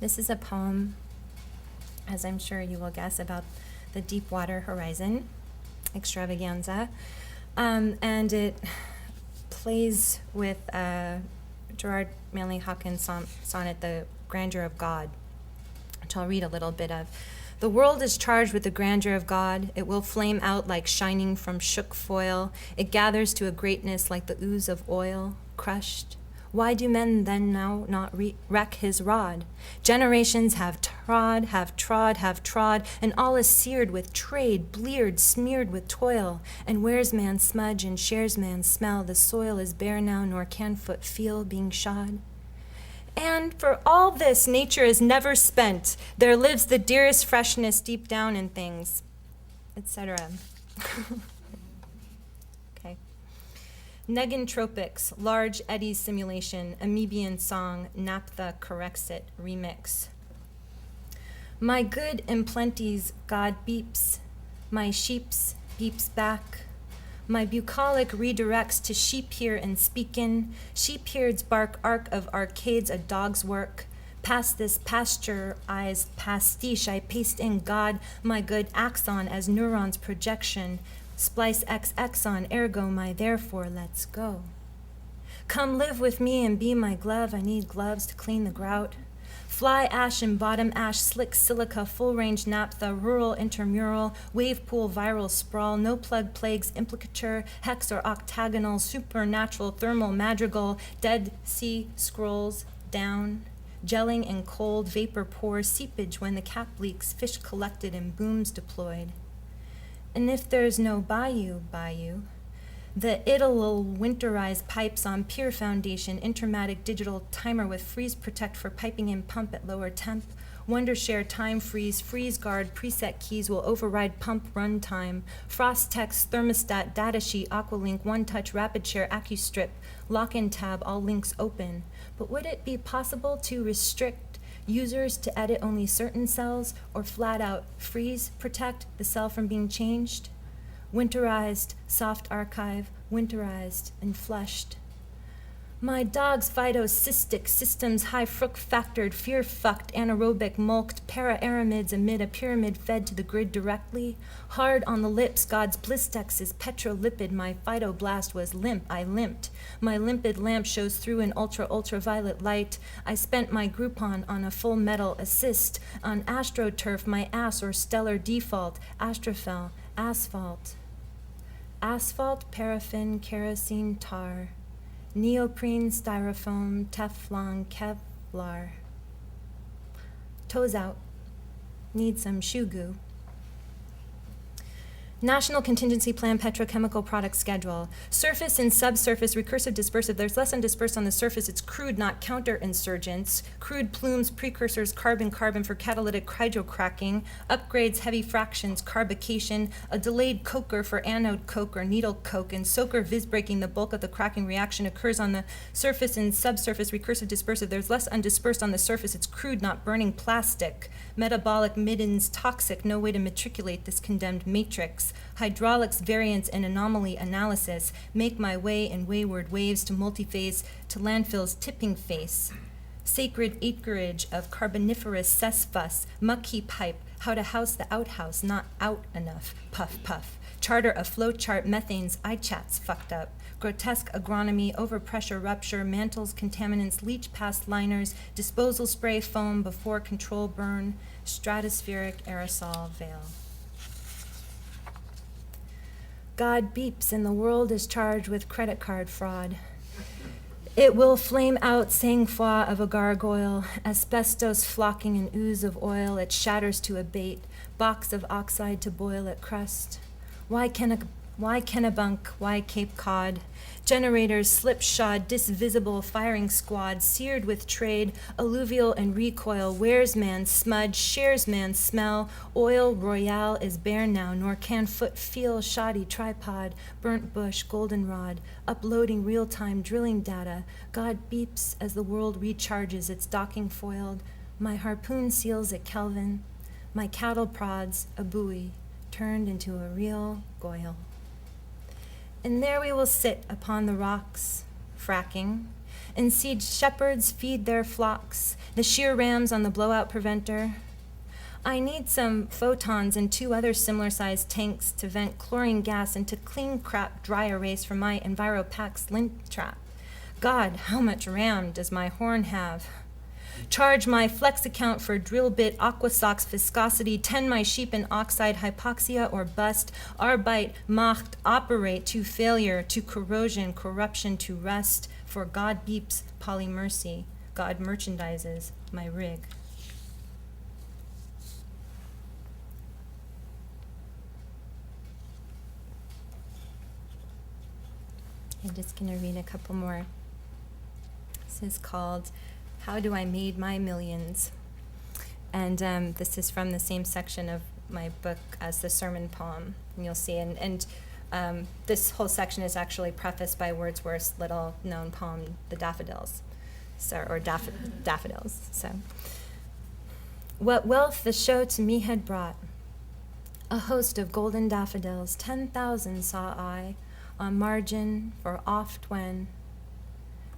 This is a poem, as I'm sure you will guess, about the Deepwater Horizon extravaganza. And it plays with Gerard Manley Hopkins' sonnet, The Grandeur of God, which I'll read a little bit of. The world is charged with the grandeur of God. It will flame out like shining from shook foil. It gathers to a greatness like the ooze of oil, crushed. Why do men then now not wreck his rod? Generations have trod, and all is seared with trade, bleared, smeared with toil. And wears man's smudge and shares man's smell? The soil is bare now, nor can foot feel being shod. And for all this, nature is never spent. There lives the dearest freshness deep down in things, etc. Okay. Negentropics, large eddies simulation, amoebian song, naphtha corrects it, remix. My good in plenty's God beeps, my sheeps beeps back. My bucolic redirects to sheep here and speakin', sheep-heareds bark arc of arcades a dog's work. Past this pasture-eyes pastiche, I paste in God, my good axon as neurons projection, splice X exon, ergo my therefore, let's go. Come live with me and be my glove, I need gloves to clean the grout. Fly ash and bottom ash, slick silica, full-range naphtha, rural intermural, wave pool viral sprawl, no plug plagues implicature, hex or octagonal, supernatural thermal madrigal, Dead Sea Scrolls down, gelling in cold vapor pour, seepage when the cap leaks, fish collected and booms deployed. And if there's no bayou, the idle winterized pipes on pier foundation, intermatic digital timer with freeze protect for piping in pump at lower temp, Wondershare time freeze guard preset keys will override pump run time, frost text thermostat datasheet aqualink one touch rapid share AccuStrip, lock-in tab all links open. But would it be possible to restrict users to edit only certain cells or flat out freeze protect the cell from being changed? Winterized, soft archive, winterized and flushed. My dog's phytocystic system's high fruct factored, fear fucked, anaerobic, mulked, para-aramids amid a pyramid fed to the grid directly. Hard on the lips, God's blistex is petrolipid. My phytoblast was limp, I limped. My limpid lamp shows through in ultraviolet light. I spent my Groupon on a full metal assist. On astroturf, my ass or stellar default, astrophel, asphalt. Asphalt, paraffin, kerosene, tar. Neoprene, styrofoam, Teflon, Kevlar. Toes out. Need some shoe goo. National Contingency Plan Petrochemical Product Schedule. Surface and subsurface recursive dispersive. There's less undispersed on the surface. It's crude, not counterinsurgents. Crude plumes, precursors, carbon for catalytic hydrocracking. Upgrades, heavy fractions, carbocation. A delayed coker for anode coke or needle coke. And soaker vis breaking. The bulk of the cracking reaction occurs on the surface and subsurface recursive dispersive. There's less undispersed on the surface. It's crude, not burning plastic. Metabolic middens, toxic. No way to matriculate this condemned matrix. Hydraulics, variance, and anomaly analysis. Make my way in wayward waves to multiphase, to landfill's tipping face. Sacred acreage of carboniferous cessfuss, mucky pipe, how to house the outhouse, not out enough, puff, puff. Charter of flowchart, methane's iChats fucked up. Grotesque agronomy, overpressure rupture, mantles, contaminants, leach past liners, disposal spray foam before control burn, stratospheric aerosol veil. God beeps and the world is charged with credit card fraud. It will flame out sang-froid of a gargoyle, asbestos flocking in ooze of oil, it shatters to abate, box of oxide to boil at crust. Why can Why Kennebunk? Why Cape Cod? Generators, slipshod, disvisible firing squad, seared with trade, alluvial and recoil, wears man smudge, shares man smell, oil royale is bare now, nor can foot feel shoddy tripod, burnt bush, goldenrod, uploading real-time drilling data, God beeps as the world recharges its docking foiled, my harpoon seals at Kelvin, my cattle prods a buoy, turned into a real goyle. And there we will sit upon the rocks, fracking, and see shepherds feed their flocks, the shear rams on the blowout preventer. I need some photons and 2 other similar-sized tanks to vent chlorine gas into clean crap dry erase from my EnviroPax lint trap. God, how much RAM does my horn have? Charge my flex account for drill bit, aquasocks, viscosity, 10 my sheep in oxide, hypoxia or bust, arbeit, macht, operate, to failure, to corrosion, corruption, to rust, for God beeps, polymercy, God merchandises my rig. I'm just gonna read a couple more. This is called How Do I Made My Millions? And this is from the same section of my book as the sermon poem. And you'll see, and this whole section is actually prefaced by Wordsworth's little-known poem, The Daffodils, Daffodils. So, what wealth the show to me had brought, a host of golden daffodils, 10,000 saw I, on margin for oft when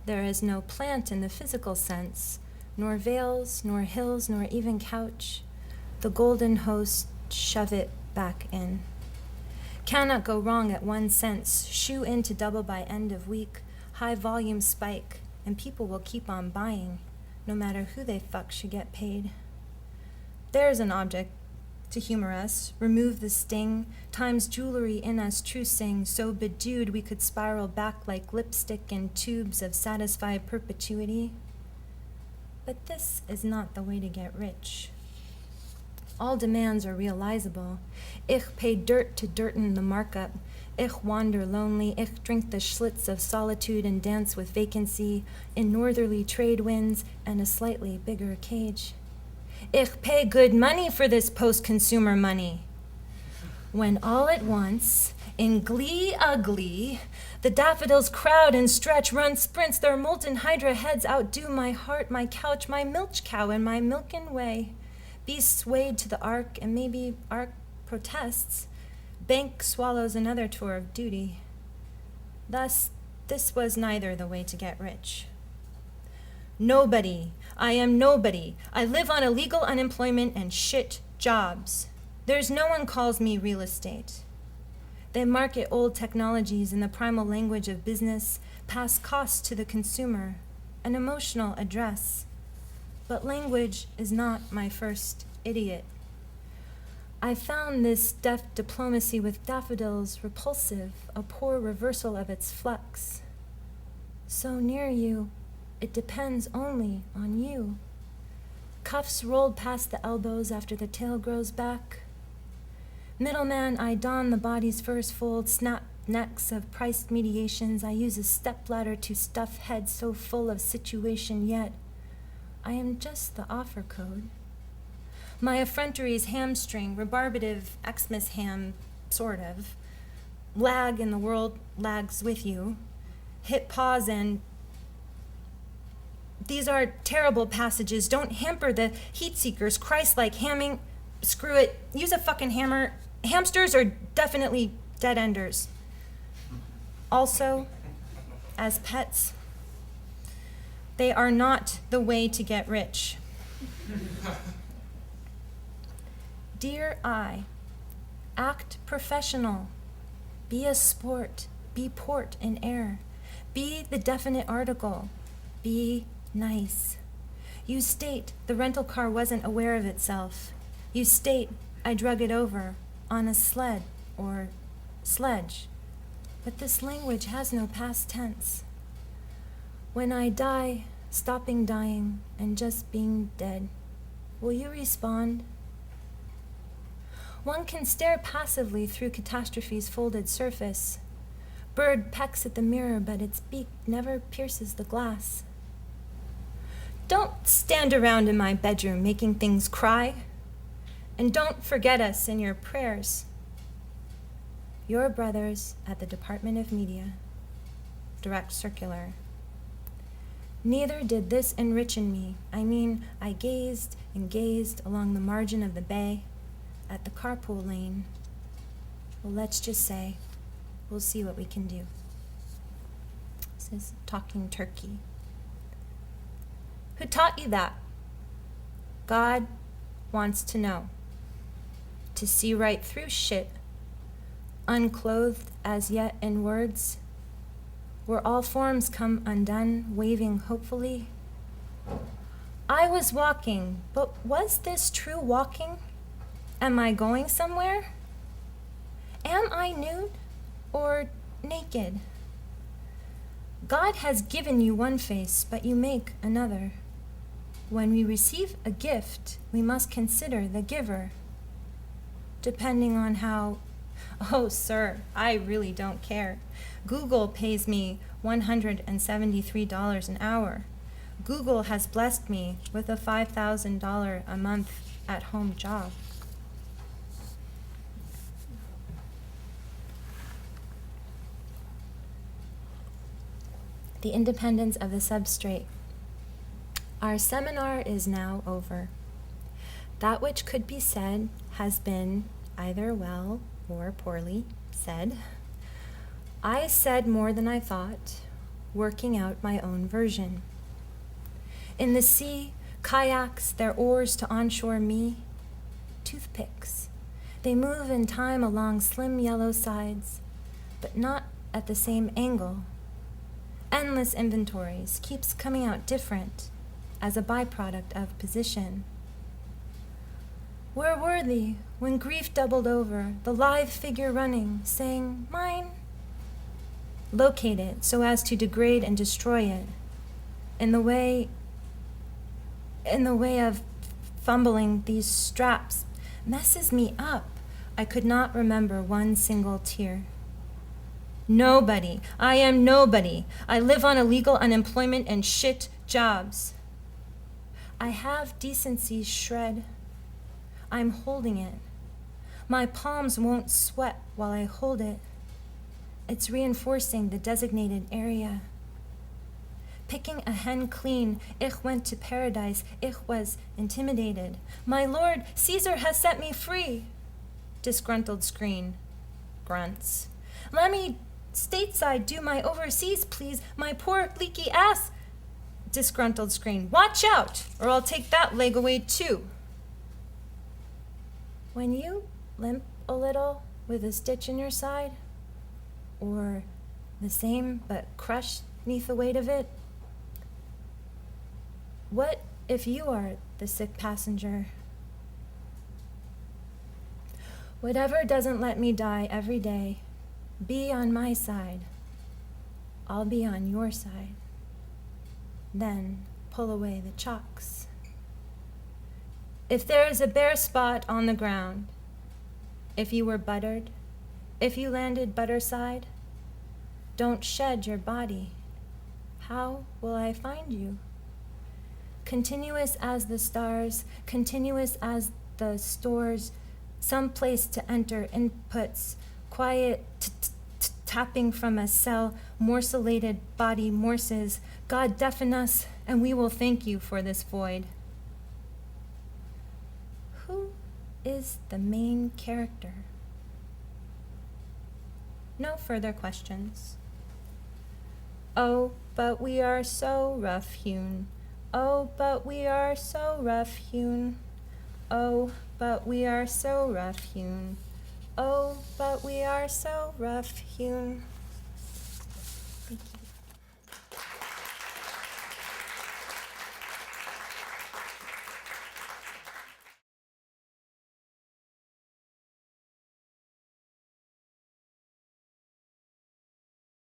there is no plant in the physical sense, nor vales, nor hills, nor even couch. The golden host shove it back in. Cannot go wrong at 1 cent. Shoe into double by end of week. High volume spike, and people will keep on buying, no matter who they fuck should get paid. There's an object to humor us, remove the sting, time's jewelry in us true sing, so bedewed we could spiral back like lipstick in tubes of satisfied perpetuity. But this is not the way to get rich. All demands are realizable. Ich pay dirt to dirten the markup. Ich wander lonely. Ich drink the schlitz of solitude and dance with vacancy in northerly trade winds and a slightly bigger cage. Ich pay good money for this post-consumer money. When all at once, in glee ugly, the daffodils crowd and stretch, run sprints, their molten hydra heads outdo my heart, my couch, my milch cow, and my milken way. Be swayed to the arc, and maybe arc protests. Bank swallows another tour of duty. Thus, this was neither the way to get rich. Nobody. I am nobody. I live on illegal unemployment and shit jobs. There's no one calls me real estate. They market old technologies in the primal language of business, pass costs to the consumer, an emotional address. But language is not my first idiot. I found this deft diplomacy with daffodils repulsive, a poor reversal of its flux. So near you, it depends only on you. Cuffs rolled past the elbows after the tail grows back. Middleman, I don the body's first fold, snap necks of priced mediations. I use a stepladder to stuff heads so full of situation, yet I am just the offer code. My effrontery's hamstring, rebarbative Xmas ham, sort of. Lag in the world lags with you. Hit pause and these are terrible passages. Don't hamper the heat seekers. Christ-like hamming. Screw it. Use a fucking hammer. Hamsters are definitely dead enders. Also, as pets, they are not the way to get rich. Dear I, act professional. Be a sport. Be port in air. Be the definite article. Be nice. You state the rental car wasn't aware of itself. You state I drug it over on a sled or sledge. But this language has no past tense. When I die, stopping dying and just being dead, will you respond? One can stare passively through catastrophe's folded surface. Bird pecks at the mirror, but its beak never pierces the glass. Don't stand around in my bedroom making things cry. And don't forget us in your prayers. Your brothers at the Department of Media. Direct circular. Neither did this enrich in me. I mean, I gazed and gazed along the margin of the bay, at the carpool lane. Well, let's just say, we'll see what we can do. This is Talking Turkey. Who taught you that? God wants to know. To see right through shit, unclothed as yet in words, where all forms come undone, waving hopefully. I was walking, but was this true walking? Am I going somewhere? Am I nude or naked? God has given you one face, but you make another. When we receive a gift, we must consider the giver. Depending on how, oh sir, I really don't care. Google pays me $173 an hour. Google has blessed me with a $5,000 a month at-home job. The independence of the substrate. Our seminar is now over. That which could be said has been either well or poorly said. I said more than I thought, working out my own version. In the sea, kayaks, their oars to onshore me, toothpicks. They move in time along slim yellow sides, but not at the same angle. Endless inventories keeps coming out different as a byproduct of position. Where were they when grief doubled over, the lithe figure running, saying, mine? Locate it so as to degrade and destroy it. In the way of fumbling these straps messes me up. I could not remember one single tear. Nobody. I am nobody. I live on illegal unemployment and shit jobs. I have decency's shred. I'm holding it. My palms won't sweat while I hold it. It's reinforcing the designated area. Picking a hen clean, ich went to paradise, ich was intimidated. My lord, Caesar has set me free. Disgruntled screen, grunts. Let me stateside do my overseas, please, my poor leaky ass. Disgruntled screen, watch out, or I'll take that leg away too. When you limp a little with a stitch in your side, or the same but crushed neath the weight of it, what if you are the sick passenger? Whatever doesn't let me die every day, be on my side. I'll be on your side. Then pull away the chocks. If there is a bare spot on the ground, if you were buttered, if you landed butter side, don't shed your body. How will I find you? Continuous as the stars, continuous as the stores, some place to enter inputs, quiet tapping from a cell, morselated body morses. God deafen us, and we will thank you for this void. Who is the main character? No further questions. Oh, but we are so rough-hewn. Oh, but we are so rough-hewn. Oh, but we are so rough-hewn. Oh, but we are so rough-hewn. Thank you.